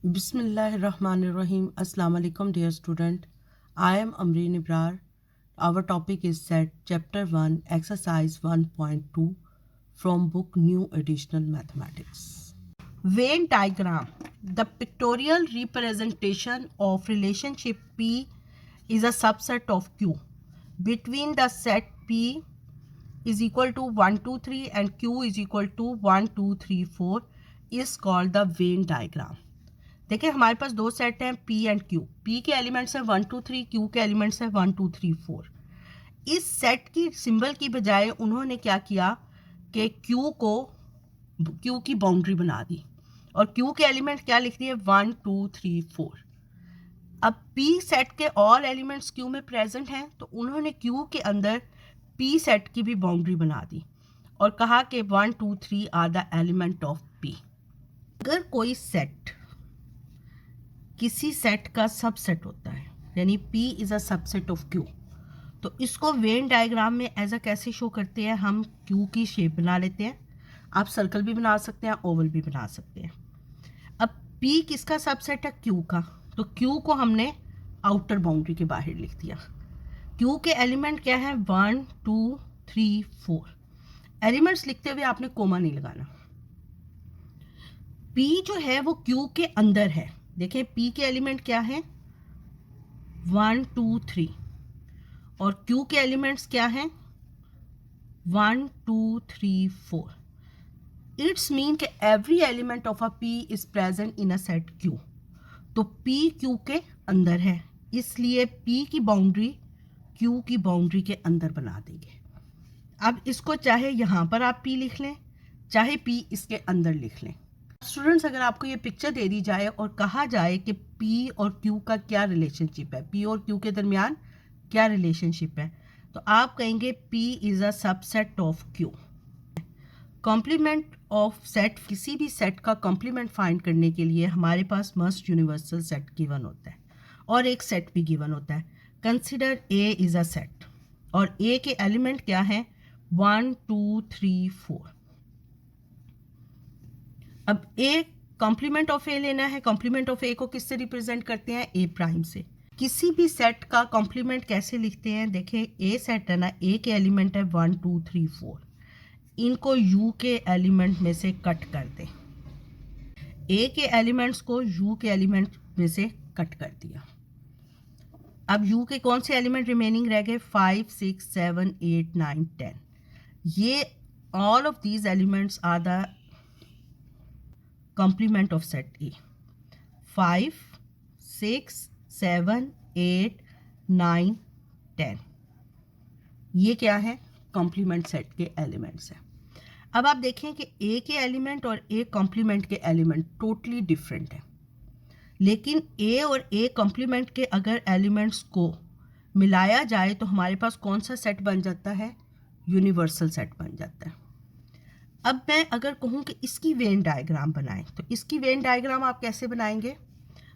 Bismillahirrahmanirrahim. Assalamu alaikum, dear student. I am Amreen Ibrar. Our topic is set chapter 1 exercise 1.2 from book New Additional Mathematics. Venn diagram. The pictorial representation of relationship P is a subset of Q. Between the set P is equal to 1, 2, 3 and Q is equal to 1, 2, 3, 4 is called the Venn diagram. देखिए हमारे पास दो set हैं P and Q. P के elements हैं 1 2 3, Q के elements हैं 1 2 3 4. इस set की सिंबल की बजाय उन्होंने क्या किया कि Q की बाउंड्री बना दी और Q के एलिमेंट क्या लिख दिए 1 2 3 4. अब P सेट के ऑल एलिमेंट्स Q में प्रेजेंट हैं तो उन्होंने Q के अंदर P सेट की भी बाउंड्री बना दी और कहा कि 1 2 3 are the element of P. अगर कोई सेट किसी सेट का सबसेट होता है यानी P is a subset of Q, तो इसको वेन डायग्राम में एज अ कैसे शो करते हैं, हम Q की शेप बना लेते हैं. आप सर्कल भी बना सकते हैं, ओवल भी बना सकते हैं. अब P किसका सबसेट है, Q का, तो Q को हमने आउटर बाउंड्री के बाहर लिख दिया. Q के एलिमेंट क्या है 1 2 3 4. एलिमेंट्स लिखते हुए आपने कोमा नहीं लगाना. P जो है वो Q के अंदर है. देखिए P के एलिमेंट क्या है 1 2 3 और Q के एलिमेंट्स क्या हैं 1 2 3 4. इट्स मीन कि every element of a P is present in a set Q. तो P Q के अंदर है, इसलिए P की बाउंड्री Q की बाउंड्री के अंदर बना देंगे. अब इसको चाहे यहाँ पर आप P लिख लें, चाहे P इसके अंदर लिख लें. स्टूडेंट्स, अगर आपको ये पिक्चर दे दी जाए और कहा जाए कि P और Q का क्या रिलेशनशिप है, P और Q के दरमियान क्या रिलेशनशिप है, तो आप कहेंगे P is a subset of Q. Complement of set, किसी भी सेट का कॉम्प्लीमेंट फाइंड करने के लिए हमारे पास मस्ट यूनिवर्सल सेट गिवन होता है और एक सेट भी गिवन होता है. Consider A is a set और A के एलिमेंट क्या हैं 1 2 3 4. अब A कॉम्प्लीमेंट ऑफ A लेना है. कॉम्प्लीमेंट ऑफ A को किससे रिप्रेजेंट करते हैं, A प्राइम से. किसी भी सेट का कॉम्प्लीमेंट कैसे लिखते हैं, देखें A सेट है ना, A के एलिमेंट है 1 2 3 4. इनको U के एलिमेंट में से कट कर दें. A के एलिमेंट्स को U के एलिमेंट में से कट कर दिया. अब U के कौन से एलिमेंट रिमेनिंग रह गए 5 6 7 8 9 10. ये all of these elements are the complement of set A. 5 6 7 8 9 10 ये क्या है, कॉम्प्लीमेंट सेट के एलिमेंट्स हैं. अब आप देखें कि A के एलिमेंट और A कॉम्प्लीमेंट के एलिमेंट टोटली डिफरेंट है, लेकिन A और A कॉम्प्लीमेंट के अगर एलिमेंट्स को मिलाया जाए तो हमारे पास कौन सा सेट बन जाता है, यूनिवर्सल सेट बन जाता है. अब मैं अगर कहूँ कि इसकी वेन डायग्राम बनाएं, तो इसकी वेन डायग्राम आप कैसे बनाएंगे,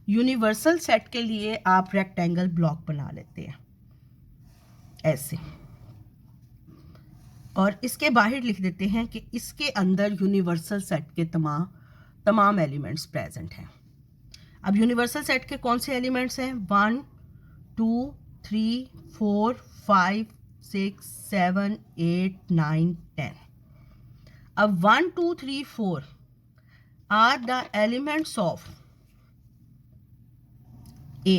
यूनिवर्सल सेट के लिए आप रेक्टेंगल ब्लॉक बना लेते हैं ऐसे और इसके बाहर लिख देते हैं कि इसके अंदर यूनिवर्सल सेट के तमाम एलिमेंट्स प्रेजेंट हैं. अब यूनिवर्सल सेट के कौन से एलिमेंट्स हैं 1 2 3 4 5 6 7 8 9 10. अब 1 2 3 4 are the elements of A.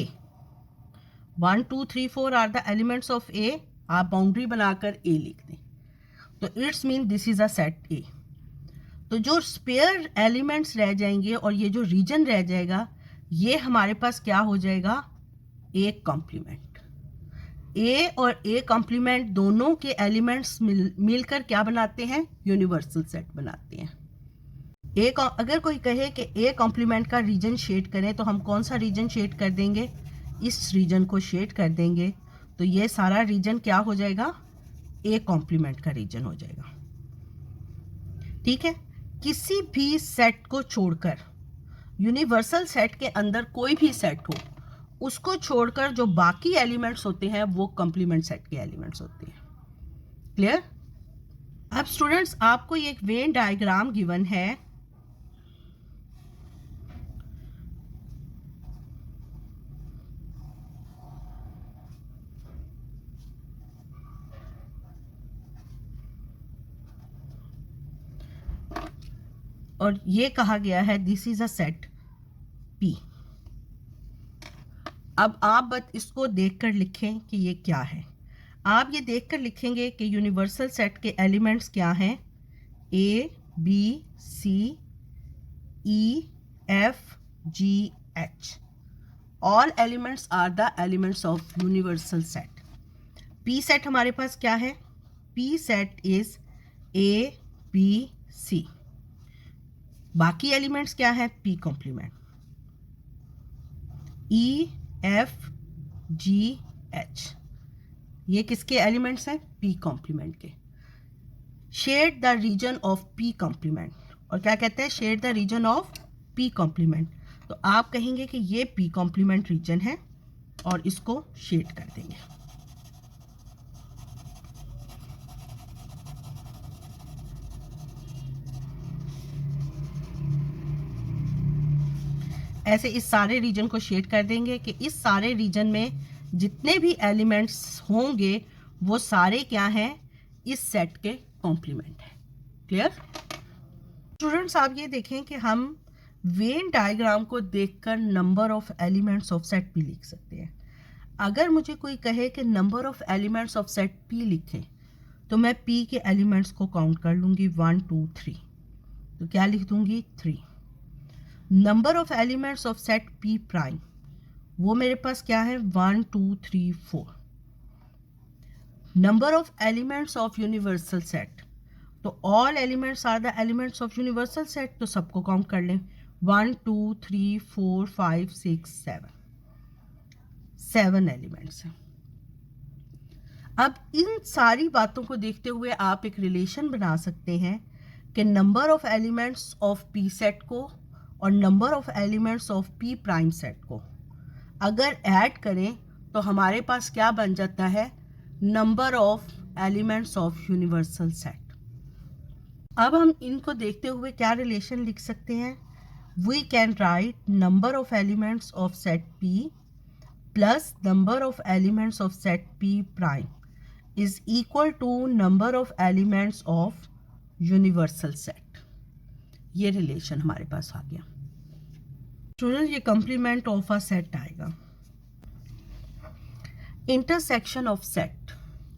1 2 3 4 are the elements of A. आप बाउंड्री बनाकर A लिख दें, तो it's mean this is a set A. तो जो स्पेयर एलिमेंट्स रह जाएंगे और ये जो रीजन रह जाएगा, ये हमारे पास क्या हो जाएगा, एक कॉम्प्लीमेंट. A और A कॉम्प्लीमेंट दोनों के एलिमेंट्स मिलकर क्या बनाते हैं, यूनिवर्सल सेट बनाते हैं. अगर कोई कहे कि A कॉम्प्लीमेंट का रीजन शेड करें, तो हम कौन सा रीजन शेड कर देंगे, इस रीजन को शेड कर देंगे, तो ये सारा रीजन क्या हो जाएगा, A कॉम्प्लीमेंट का रीजन हो जाएगा. ठीक है. किसी भी सेट को छोड़कर, यूनिवर्सल सेट के अंदर कोई भी सेट हो, उसको छोड़कर जो बाकी एलिमेंट्स होते हैं वो कॉम्प्लीमेंट सेट के एलिमेंट्स होते हैं. क्लियर. अब स्टूडेंट्स, आपको एक वेन डायग्राम गिवन है और ये कहा गया है this is a set P। अब आप बस इसको देखकर लिखें कि ये क्या है। आप ये देखकर लिखेंगे कि यूनिवर्सल सेट के एलिमेंट्स क्या हैं, A B C E F G H। All elements are the elements of universal set. P set हमारे पास क्या है, P set is A B C। बाकी एलिमेंट्स क्या है, P complement E F G H। ये किसके एलिमेंट्स हैं, P कॉम्प्लीमेंट के। Shade the region of P complement, और क्या कहते हैं, shade the region of P complement. तो आप कहेंगे कि ये P कॉम्प्लीमेंट रीजन है और इसको शेड कर देंगे। ऐसे इस सारे रीजन को शेड कर देंगे कि इस सारे रीजन में जितने भी एलिमेंट्स होंगे वो सारे क्या हैं, इस सेट के कॉम्प्लीमेंट है। क्लियर स्टूडेंट्स, आप ये देखें कि हम वेन डायग्राम को देखकर number of elements of set P लिख सकते हैं। अगर मुझे कोई कहे कि number of elements of set P लिखें तो मैं P के एलिमेंट्स को काउंट कर लूँगी 1 2 3। तो क्या लिख दूँगी 3। Number of elements of set P prime, वो मेरे पास क्या है 1 2 3 4। Number of elements of universal set, तो all elements are the elements of universal set, तो सबको काउंट कर लें 1 2 3 4 5 6 7। 7 एलिमेंट्स हैं। अब इन सारी बातों को देखते हुए आप एक रिलेशन बना सकते हैं कि number of elements of P set को और number of elements of P prime set को अगर ऐड करें तो हमारे पास क्या बन जाता है, number of elements of universal set. अब हम इनको देखते हुए क्या रिलेशन लिख सकते हैं, we can write number of elements of set P plus number of elements of set P prime is equal to number of elements of universal set. ये रिलेशन हमारे पास आ गया। स्टूडेंट, ये कॉम्प्लीमेंट ऑफ अ सेट आएगा। Intersection of set,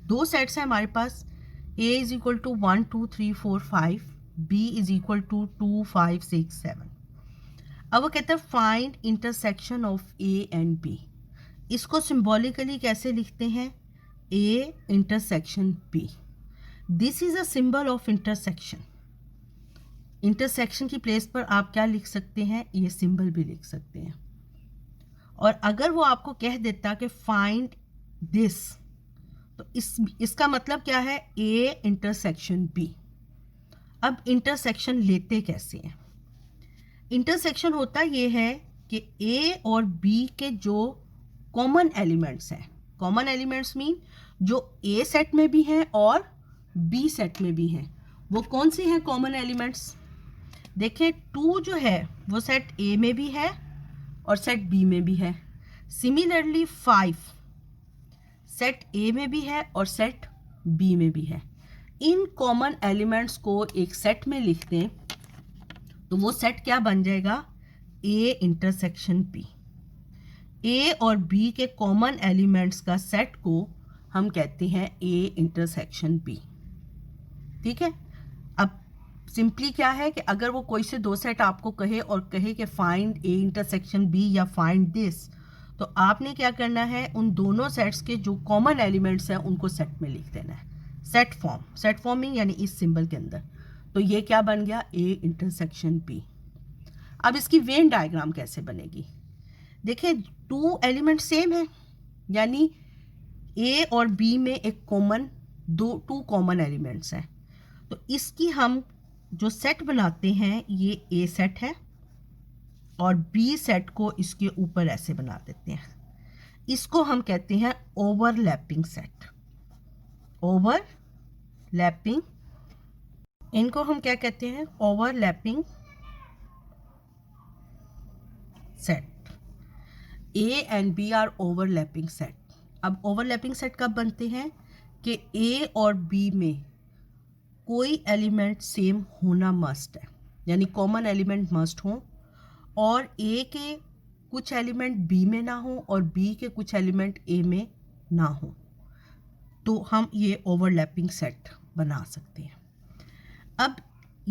दो sets हैं हमारे पास, A is equal to 1 2 3 4 5, B is equal to 2 5 6 7। अब वो कहते हैं find intersection of A and B। इसको सिंबॉलिकली कैसे लिखते हैं, A intersection B। This is a symbol of intersection. Intersection की प्लेस पर आप क्या लिख सकते हैं, ये सिंबल भी लिख सकते हैं। और अगर वो आपको कह देता कि फाइंड दिस, तो इसका मतलब क्या है, A इंटरसेक्शन B। अब इंटरसेक्शन लेते कैसे हैं, इंटरसेक्शन होता ये है कि A और B के जो कॉमन एलिमेंट्स हैं, कॉमन एलिमेंट्स मीन जो A सेट में भी हैं और B सेट में भी हैं, वो कौन सी हैं कॉमन एलिमेंट्स। देखिए 2 जो है वो सेट A में भी है और सेट B में भी है। सिमिलरली 5 सेट A में भी है और सेट B में भी है। इन कॉमन एलिमेंट्स को एक सेट में लिख दें तो वो सेट क्या बन जाएगा, A इंटरसेक्शन B। A और B के कॉमन एलिमेंट्स का सेट को हम कहते हैं A इंटरसेक्शन B। ठीक है। अब सिंपली क्या है कि अगर वो कोई से दो सेट आपको कहे और कहे कि फाइंड A इंटरसेक्शन B या फाइंड दिस, तो आपने क्या करना है, उन दोनों सेट्स के जो कॉमन एलिमेंट्स हैं उनको सेट में लिख देना है। सेट फॉर्मिंग यानी इस सिंबल के अंदर। तो ये क्या बन गया, A इंटरसेक्शन B। अब इसकी वेन डायग्राम कैसे बनेगी, देखिए 2 एलिमेंट सेम है, यानी A और B में एक कॉमन 2 कॉमन एलिमेंट्स हैं। तो इसकी हम जो सेट बनाते हैं ये A सेट है और B सेट को इसके ऊपर ऐसे बना देते हैं। इसको हम कहते हैं ओवरलैपिंग सेट। ओवरलैपिंग, इनको हम क्या कहते हैं, overlapping set. A and B are overlapping set. अब ओवरलैपिंग सेट कब बनते हैं कि A और B में कोई एलिमेंट सेम होना मस्ट है, यानी कॉमन एलिमेंट मस्ट हो, और ए के कुछ एलिमेंट बी में ना हो और बी के कुछ एलिमेंट ए में ना हो, तो हम ये ओवरलैपिंग सेट बना सकते हैं। अब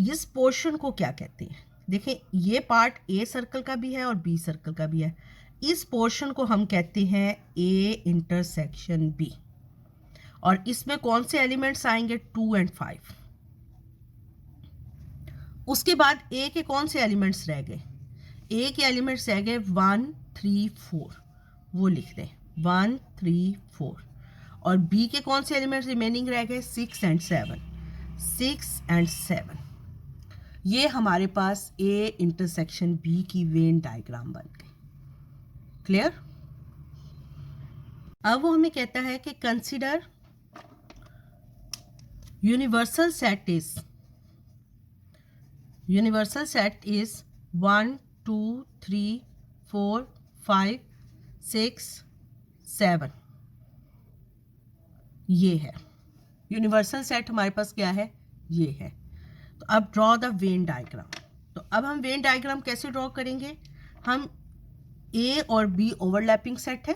इस पोर्शन को क्या कहते हैं? देखें, ये पार्ट ए सर्कल का भी है और बी सर्कल का भी है। इस पोर्शन को हम कहते हैं ए इंटरसेक्शन बी, और इसमें कौन से एलिमेंट्स आएंगे? 2 और 5। उसके बाद ए के कौन से एलिमेंट्स रह गए? ए के एलिमेंट्स रह गए 1 3 4, वो लिख दें 1 3 4। और बी के कौन से एलिमेंट्स रिमेनिंग रह गए? 6 और 7, 6 और 7। ये हमारे पास ए इंटरसेक्शन बी की वेन डायग्राम बन गई। क्लियर? अब वो हमें कहता है कि कंसीडर यूनिवर्सल सेट इज 1 2 3 4 5 6 7। ये है यूनिवर्सल सेट। हमारे पास क्या है? ये है। तो अब ड्रॉ द वेन डायग्राम। तो अब हम वेन डायग्राम कैसे ड्रॉ करेंगे? हम ए और बी ओवरलैपिंग सेट है,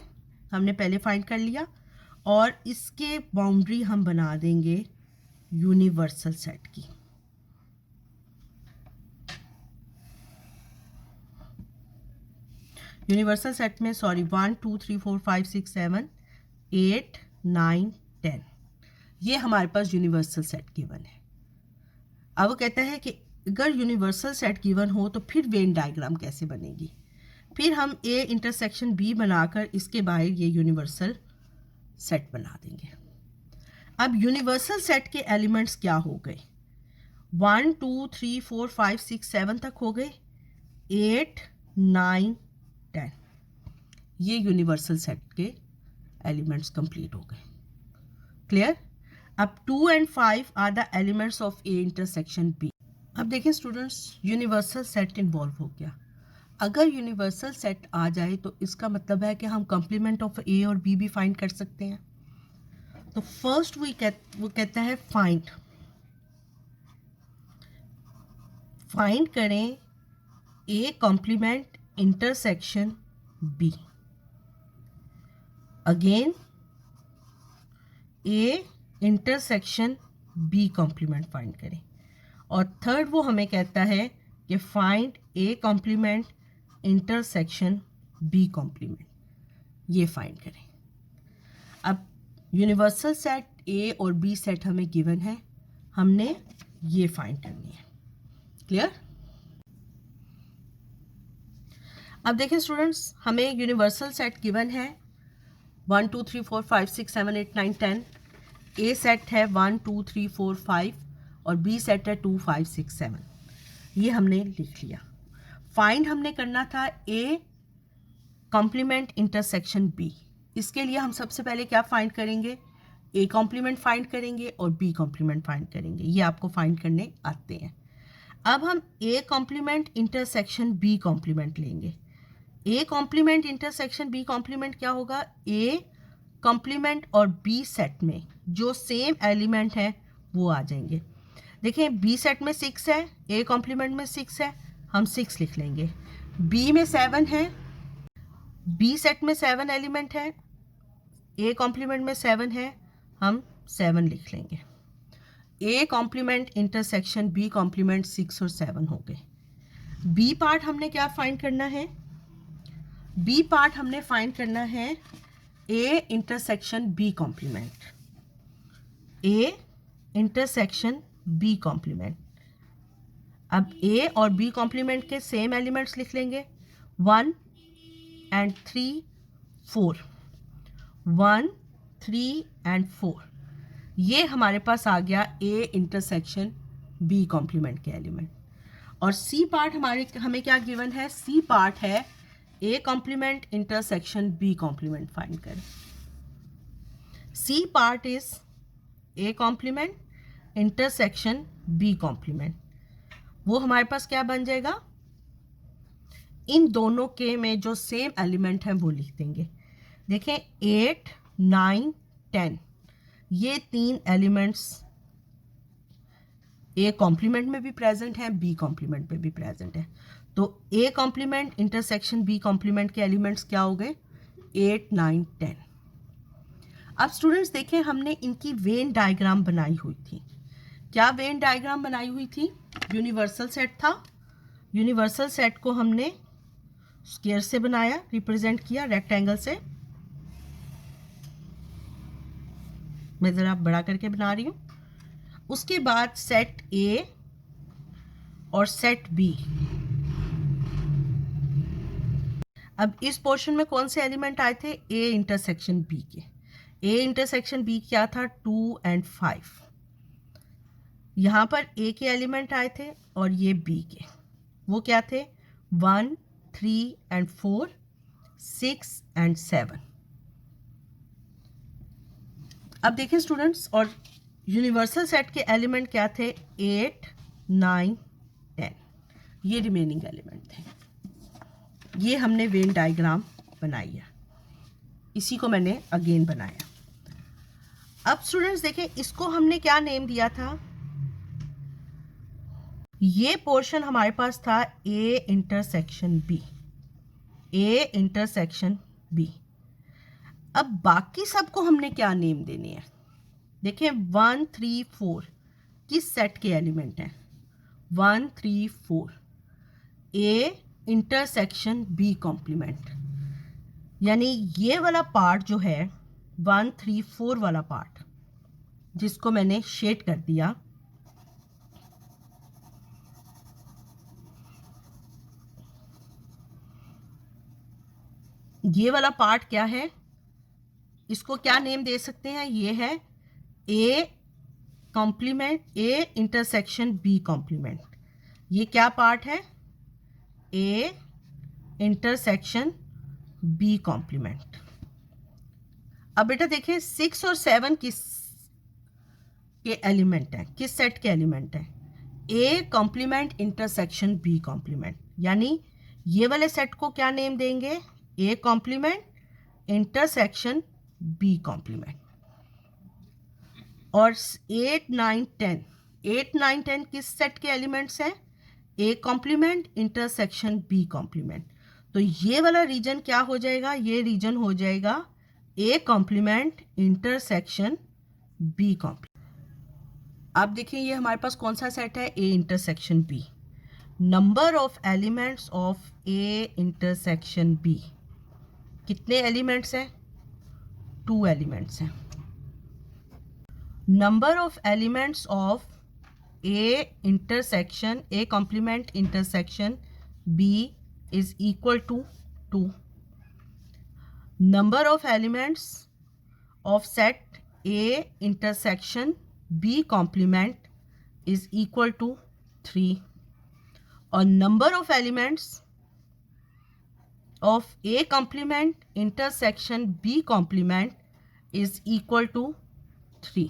हमने पहले फाइंड कर लिया, और इसके बाउंड्री हम बना देंगे यूनिवर्सल सेट की। यूनिवर्सल सेट में 1 2 3 4 5 6 7 8 9 10, ये हमारे पास यूनिवर्सल सेट गिवन है। अब वो कहता है कि अगर यूनिवर्सल सेट गिवन हो तो फिर वेन डायग्राम कैसे बनेगी? फिर हम ए इंटरसेक्शन बी बनाकर इसके बाहर ये यूनिवर्सल सेट बना देंगे। अब यूनिवर्सल सेट के एलिमेंट्स क्या हो गए? 1 2 3 4 5 6 7 तक हो गए, 8 9 10, ये यूनिवर्सल सेट के एलिमेंट्स कंप्लीट हो गए। क्लियर? अब 2 और 5 are the elements of A intersection B. अब देखें स्टूडेंट्स, यूनिवर्सल सेट इन्वॉल्व हो गया। अगर यूनिवर्सल सेट आ जाए तो इसका मतलब है कि हम कंप्लीमेंट ऑफ ए और बी भी फाइंड कर सकते हैं। तो फर्स्ट वो कहता है फाइंड करें A complement intersection B. Again A intersection B complement find करें। और थर्ड वो हमें कहता है कि find A complement intersection B complement, ये फाइंड करें। अब यूनिवर्सल सेट ए और बी सेट हमें गिवन है, हमने ये फाइंड करनी है। क्लियर? अब देखें स्टूडेंट्स, हमें यूनिवर्सल सेट गिवन है 1 2 3 4 5 6 7 8 9 10। ए सेट है 1 2 3 4 5 और बी सेट है 2 5 6 7। ये हमने लिख लिया। फाइंड हमने करना था ए कॉम्प्लीमेंट इंटरसेक्शन बी। इसके लिए हम सबसे पहले क्या फाइंड करेंगे? ए कॉम्प्लीमेंट फाइंड करेंगे और बी कॉम्प्लीमेंट फाइंड करेंगे। ये आपको फाइंड करने आते हैं। अब हम A complement intersection B complement लेंगे। A complement intersection B complement क्या होगा? ए कॉम्प्लीमेंट और बी सेट में जो सेम एलिमेंट है वो आ जाएंगे। देखें, बी सेट में 6 है, ए कॉम्प्लीमेंट में 6 है, हम 6 लिख लेंगे। बी में 7 है, बी सेट में 7 एलिमेंट है, ए कॉम्प्लीमेंट में 7 है, हम 7 लिख लेंगे। A complement intersection B complement 6 और 7 हो गए। बी पार्ट हमने क्या फाइंड करना है? बी पार्ट हमने फाइंड करना है A intersection B complement. A intersection B complement. अब ए और बी कॉम्प्लीमेंट के सेम एलिमेंट्स लिख लेंगे 1 and 3 4, 1 3 and 4। ये हमारे पास आ गया ए इंटरसेक्शन बी कॉम्प्लीमेंट के एलिमेंट। और सी पार्ट हमें क्या गिवन है? सी पार्ट है A complement intersection B complement find करें। C part is A complement intersection B complement. वो हमारे पास क्या बन जाएगा? इन दोनों के में जो सेम एलिमेंट हैं वो लिख देंगे। देखें, 8 9 10, ये 3 एलिमेंट्स ए कॉम्प्लीमेंट में भी प्रेजेंट है, बी कॉम्प्लीमेंट में भी प्रेजेंट है। तो A complement intersection B complement के एलिमेंट्स क्या हो गए? 8, 9, 10। अब स्टूडेंट्स देखें, हमने इनकी वेन डायग्राम बनाई हुई थी। क्या वेन डायग्राम बनाई हुई थी? यूनिवर्सल सेट था। यूनिवर्सल सेट को हमने स्क्वायर से बनाया, रिप्रेजेंट किया रेक्टेंगल से। मैं ज़रा बड़ा करके बना रही हूँ। उसके बाद सेट ए और सेट बी। अब इस पोर्शन में कौन से एलिमेंट आए थे? ए इंटरसेक्शन बी के। ए इंटरसेक्शन बी क्या था? 2 और 5। यहाँ पर ए के एलिमेंट आए थे और ये बी के, वो क्या थे? 1, 3 और 4, 6 और 7। अब देखिए स्टूडेंट्स, और यूनिवर्सल सेट के एलिमेंट क्या थे? 8, 9, 10। ये रिमेनिंग एलिमेंट थे। ये हमने वेन डायग्राम बनाई है, इसी को मैंने अगेन बनाया। अब स्टूडेंट्स देखें, इसको हमने क्या नेम दिया था? ये पोर्शन हमारे पास था A intersection B. A intersection B. अब बाकी सबको हमने क्या नेम देने हैं? देखिए 1, 3, 4 किस सेट के एलिमेंट हैं? 1, 3, 4 ए इंटरसेक्शन बी कॉम्प्लीमेंट। यानी ये वाला पार्ट जो है 1, 3, 4 वाला पार्ट, जिसको मैंने शेड कर दिया, ये वाला पार्ट क्या है? इसको क्या नेम दे सकते हैं? ये है A complement, A intersection B complement. ये क्या पार्ट है? A intersection B complement. अब बेटा देखिए 6 और 7 किस के एलिमेंट हैं? किस सेट के एलिमेंट हैं? A complement intersection B complement. यानी ये वाले सेट को क्या नेम देंगे? A complement intersection B complement. और 8, 9, 10, 8, 9, 10 किस सेट के एलिमेंट्स हैं? A complement intersection B complement. तो ये वाला रीजन क्या हो जाएगा? ये रीजन हो जाएगा A complement intersection B complement. अब देखिए ये हमारे पास कौन सा सेट है? A intersection B. Number of elements of A intersection B, कितने एलिमेंट्स हैं? 2 एलिमेंट्स हैं। Number of elements of A intersection, A complement intersection B is equal to 2। Number of elements of set A intersection B complement is equal to 3। और number of elements of A complement intersection B complement is equal to 3।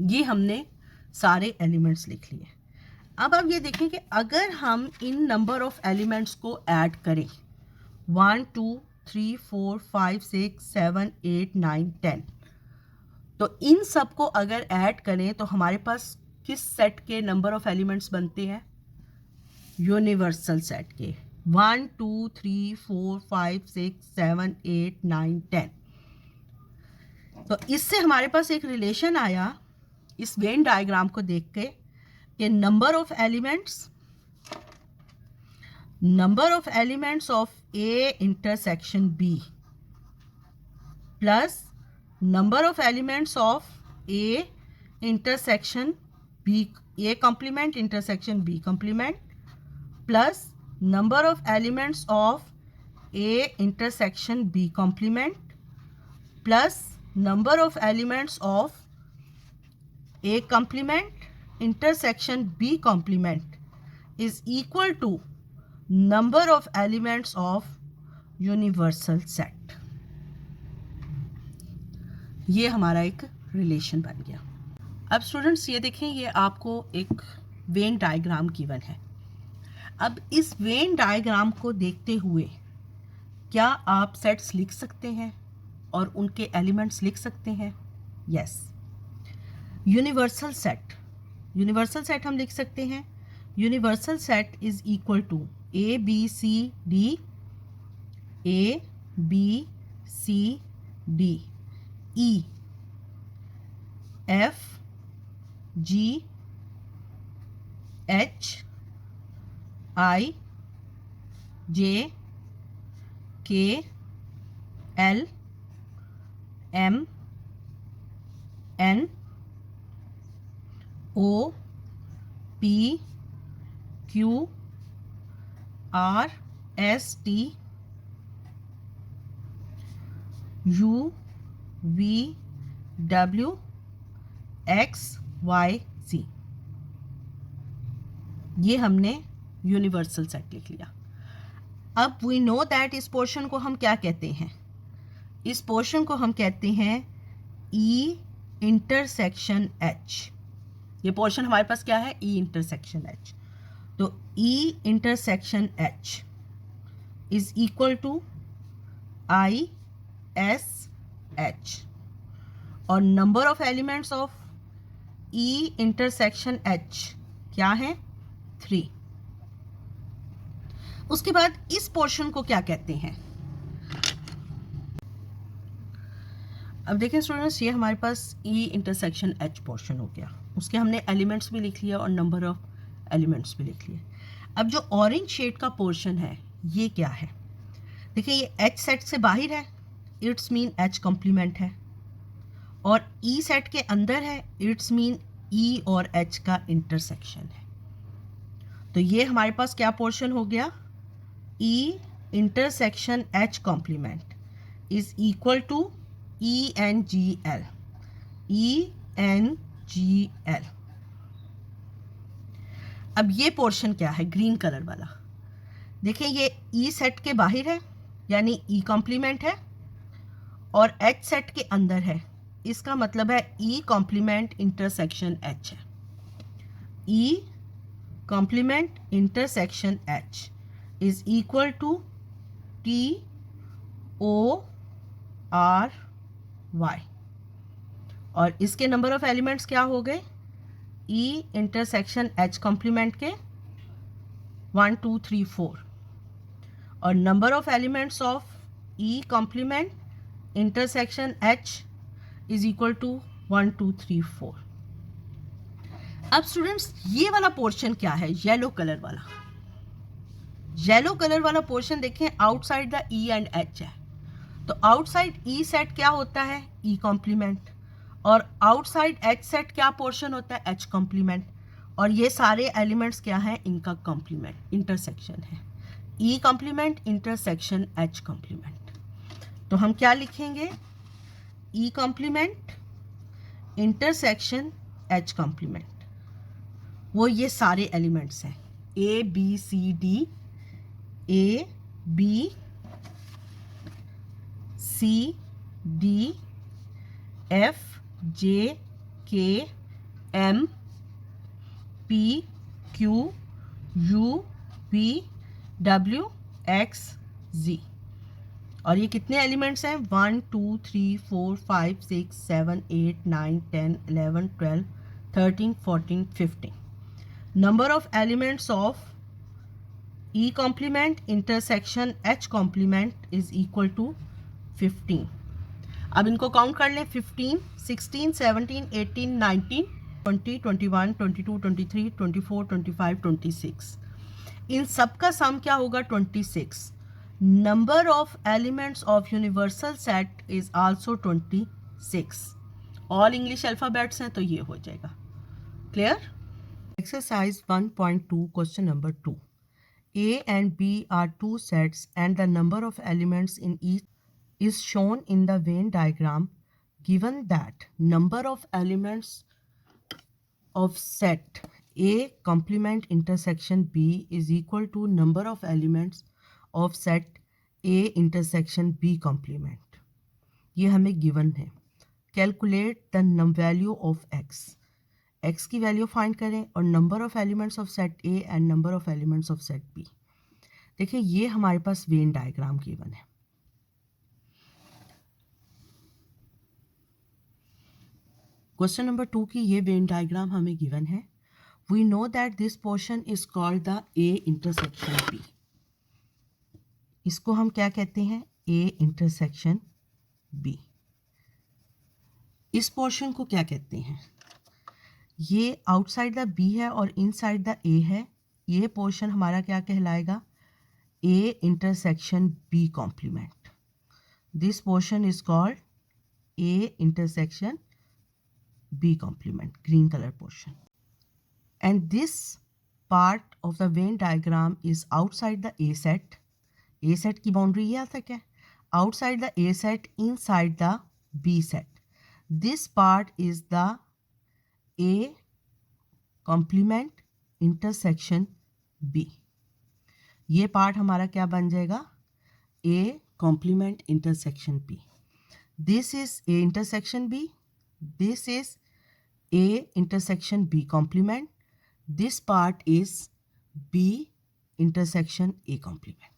ये हमने सारे elements लिख लिए। अब ये देखें कि अगर हम इन नंबर ऑफ एलिमेंट्स को ऐड करें 1, 2, 3, 4, 5, 6, 7, 8, 9, 10, तो इन सब को अगर ऐड करें तो हमारे पास किस सेट के नंबर ऑफ एलिमेंट्स बनते हैं? यूनिवर्सल सेट के। 1, 2, 3, 4, 5, 6, 7, 8, 9, 10। तो इससे हमारे पास एक रिलेशन आया इस वेन डायग्राम को देख के कि number of elements of A intersection B plus number of elements of A intersection B, A complement intersection B complement plus number of elements of A intersection B complement plus number of elements of A complement intersection B complement is equal to number of elements of universal set। ये हमारा एक relation बन गया। अब students ये देखें, ये आपको एक वेन डायग्राम गिवन है। अब इस वेन डायग्राम को देखते हुए क्या आप सेट्स लिख सकते हैं और उनके एलिमेंट्स लिख सकते हैं? Yes. Universal set universal set हम लिख सकते हैं, universal set is equal to A B C D, A B C D, E F G H I J K L M N O P Q R S T U V W X Y C. ये हमने universal set लिख लिया। अब we know that इस portion को हम क्या कहते हैं, इस पोर्शन को हम कहते हैं ई इंटरसेक्शन एच। ये पोर्शन हमारे पास क्या है, ई इंटरसेक्शन एच। तो E intersection H is equal to I S H, और number of elements of E intersection H क्या है, 3। उसके बाद इस पोर्शन को क्या कहते हैं, अब देखें स्टूडेंट्स, ये हमारे पास ई इंटरसेक्शन एच पोर्शन हो गया, उसके हमने एलिमेंट्स भी लिख लिया और नंबर ऑफ एलिमेंट्स भी लिख लिए। अब जो ऑरेंज शेड का पोर्शन है ये क्या है, देखिए ये एच सेट से बाहर है, इट्स मीन एच कॉम्प्लीमेंट है, और ई सेट के अंदर है, इट्स मीन ई और एच का इंटरसेक्शन है। तो ये हमारे पास क्या पोर्शन हो गया, E intersection H complement is equal to E N G L, E N G L. अब ये पोर्शन क्या है, ग्रीन कलर वाला, देखिए ये ई सेट के बाहर है यानी ई कॉम्प्लीमेंट है, और एच सेट के अंदर है, इसका मतलब है ई कॉम्प्लीमेंट इंटरसेक्शन एच है, E complement intersection H is equal to T O R Y, और इसके नंबर ऑफ एलिमेंट्स क्या हो गए, ई इंटरसेक्शन एच कॉम्प्लीमेंट के 1 2 3 4, और number of elements of E complement intersection H is equal to 1 2 3 4। अब students ये वाला पोर्शन क्या है, येलो कलर वाला, येलो कलर वाला पोर्शन देखें outside the E and H है, तो आउटसाइड ई सेट क्या होता है, ई कॉम्प्लीमेंट, और आउटसाइड एच सेट क्या पोर्शन होता है, एच कॉम्प्लीमेंट, और ये सारे एलिमेंट्स क्या हैं, इनका कॉम्प्लीमेंट इंटरसेक्शन है, E complement intersection H complement. तो हम क्या लिखेंगे, E complement intersection H complement, वो ये सारे एलिमेंट्स हैं, A B C D, A B C D F J K M P Q U V W X G. और ये कितने एलिमेंट्स हैं, 1 2 3 4 5 6 7 8 9 10 11 12 13 14 15। Number of elements of E complement intersection H complement is equal to 15। अब इनको count कर लें, 15 16 17 18 19 20 21 22 23 24 25 26, इन सब का सम क्या होगा, 26। Number of elements of universal set is also 26। All English alphabets हैं तो ये हो जाएगा। Clear. Exercise 1.2 question number 2, A and B are two sets and the number of elements in each is shown in the Venn diagram. Given that number of elements of set A complement intersection B is equal to number of elements of set A intersection B complement. ये हमें given है। Calculate the value of x. x की value find करें और number of elements of set A and number of elements of set B. देखिए ये हमारे पास वेन डायग्राम गिवन है। क्वेश्चन नंबर 2 की ये वेन डायग्राम हमें गिवन है We know that this portion is called the A intersection B. इसको हम क्या कहते हैं? A intersection B. इस पोर्शन को क्या कहते हैं? ये आउटसाइड द B है और इनसाइड द A है. ये पोर्शन हमारा क्या कहलाएगा? A intersection B complement. This portion is called A intersection B complement, green color portion. And this part of the Venn diagram is outside the A set. A set की boundary यहाँ तक है. Outside the A set, inside the B set. This part is the A complement intersection B. ये part हमारा क्या बन जाएगा? A complement intersection B. This is A intersection B. This is A intersection B complement. This part is B intersection A complement.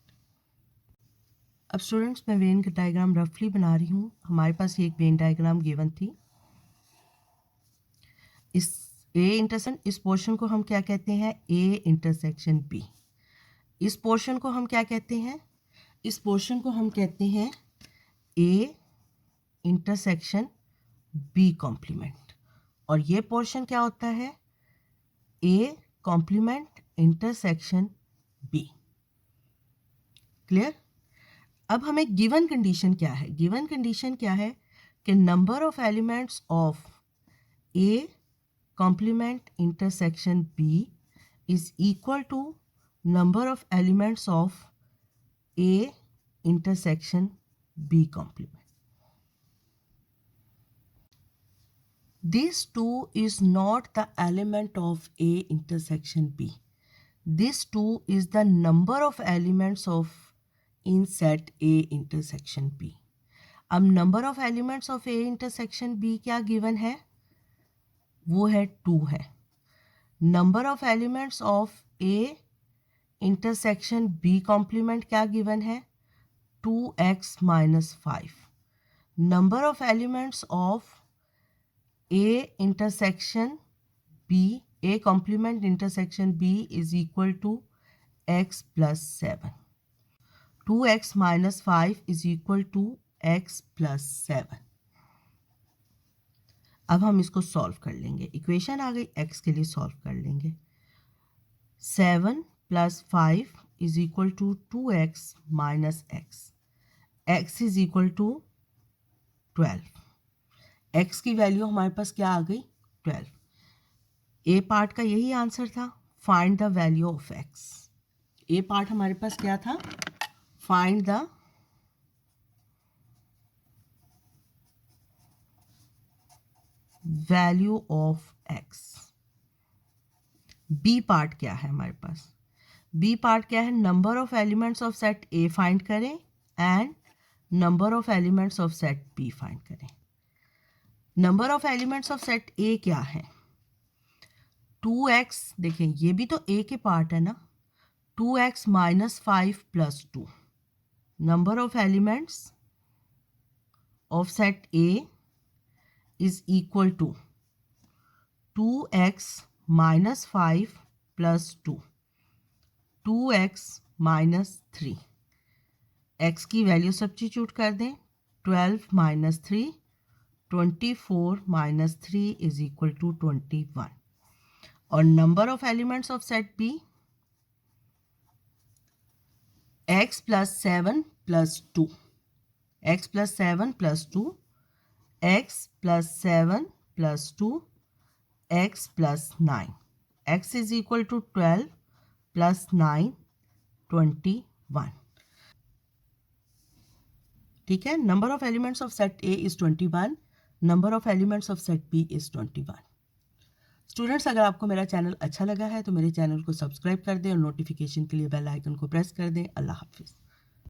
अब students मैं when का diagram रफली बना रही हूँ. हमारे पास ये एक वेन डायग्राम गिवन थी. इस A इंटरसेक्शन, इस पोर्शन को हम क्या कहते हैं? A intersection B. इस पोर्शन को हम क्या कहते हैं? इस पोर्शन को हम कहते हैं A इंटरसेक्शन B कॉम्प्लीमेंट. और ये पोर्शन क्या होता है? A complement intersection B. Clear? अब हमें गिवन कंडीशन क्या है? गिवन कंडीशन क्या है कि number of elements of A complement intersection B is equal to number of elements of A intersection B complement. This 2 is not the element of A intersection B. This 2 is the number of elements of in set A intersection B. अब number of elements of A intersection B क्या given है? वो है 2 है. Number of elements of A intersection B complement क्या given है? 2x minus 5. Number of elements of A intersection B, A complement intersection B is equal to x plus 7. 2x minus 5 is equal to x plus 7. अब हम इसको solve कर लेंगे. Equation आ गई, x के लिए सॉल्व कर लेंगे. 7 plus 5 is equal to 2x minus x. x is equal to 12. x की वैल्यू हमारे पास क्या आ गई? 12. ए पार्ट का यही आंसर था. Find the value of x. A part हमारे पास क्या था? Find the value of x. B part क्या है हमारे पास? बी पार्ट क्या है? Number of elements of set A find करें and number of elements of set B find करें. Number of elements of set A क्या है? 2x. देखें ये भी तो ए के पार्ट है ना. 2x minus 5 plus 2. Number of elements of set A is equal to 2x minus 5 plus 2. 2x minus 3. x की वैल्यू सब्स्टिट्यूट कर दें. 12 minus 3, 24 minus 3 is equal to 21. और number of elements of set B x plus 7 plus 2. x plus 7 plus 2. x plus 7 plus 2. x plus 9. x is equal to 12 plus 9, 21. ठीक है. Number of elements of set A is 21. Number of elements of set B is 21. Students, अगर आपको मेरा channel अच्छा लगा है तो मेरे चैनल को सब्सक्राइब कर दें और नोटिफिकेशन के लिए बेल आइकन को प्रेस कर दें. अल्लाह हाफिज़.